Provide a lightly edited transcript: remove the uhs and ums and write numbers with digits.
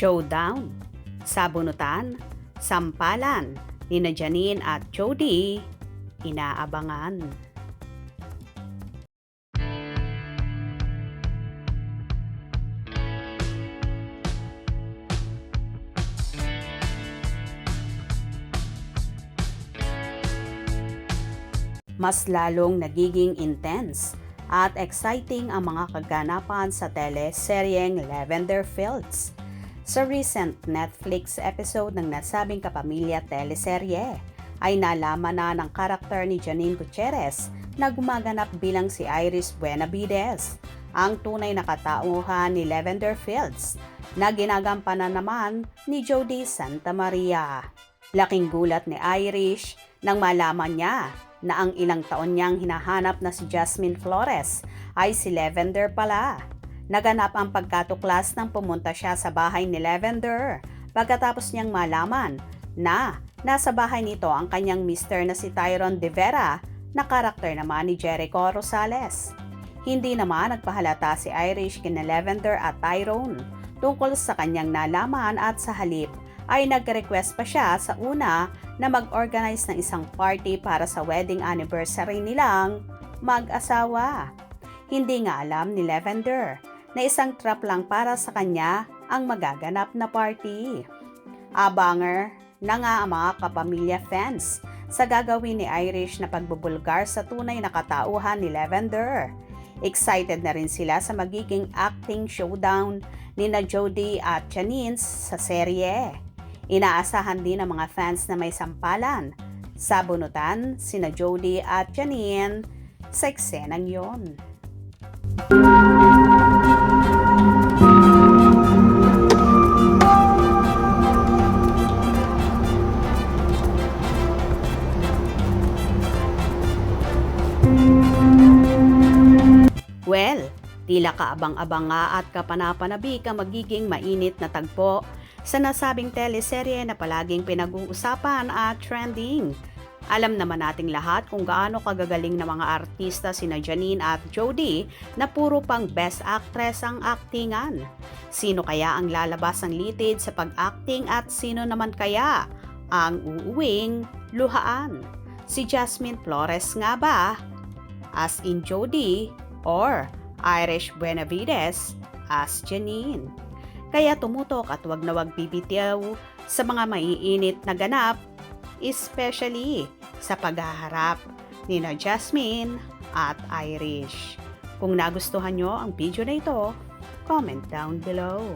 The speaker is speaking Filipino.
Showdown, sabunutan, sampalan nina Janine at Jody, inaabangan. Mas lalong nagiging intense at exciting ang mga kaganapan sa teleseryeng Lavender Fields. Sa recent Netflix episode ng nasabing kapamilya teleserye, ay nalaman na ng karakter ni Janine Gutierrez na gumaganap bilang si Iris Benavides, ang tunay na katauhan ni Lavender Fields na ginagampanan naman ni Jody Santa Maria. Laking gulat ni Irish nang malaman niya na ang ilang taon niyang hinahanap na si Jasmine Flores ay si Lavender pala. Naganap ang pagkatuklas nang pumunta siya sa bahay ni Lavender pagkatapos niyang malaman na nasa bahay nito ang kanyang mister na si Tyrone De Vera na karakter naman ni Jericho Rosales. Hindi naman nagpahalata si Irish kina Lavender at Tyrone tungkol sa kanyang nalaman at sa halip ay nag-request pa siya sa una na mag-organize ng isang party para sa wedding anniversary nilang mag-asawa. Hindi nga alam ni Lavender na isang trap lang para sa kanya ang magaganap na party. Abanger na nga ang mga kapamilya fans sa gagawin ni Irish na pagbubulgar sa tunay na katauhan ni Lavender. Excited na rin sila sa magiging acting showdown ni na Jody at Janine sa serye. Inaasahan din ng mga fans na may sampalan, sabunutan sina Jody at Janine sa eksenang yon. Well, tila kaabang-abang nga at kapanapanabik ang magiging mainit na tagpo sa nasabing teleserye na palaging pinag-uusapan at trending. Alam naman nating lahat kung gaano kagagaling na mga artista sina Janine at Jody na puro pang best actress ang aktingan. Sino kaya ang lalabas ng litid sa pag-acting at sino naman kaya ang uuwing luhaan? Si Jasmine Flores nga ba as in Jody or Irish Benavides as Janine? Kaya tumutok at wag na wag bibitiw sa mga maiinit na ganap, especially sa paghaharap ni na Jasmine at Irish. Kung nagustuhan nyo ang video na ito, comment down below.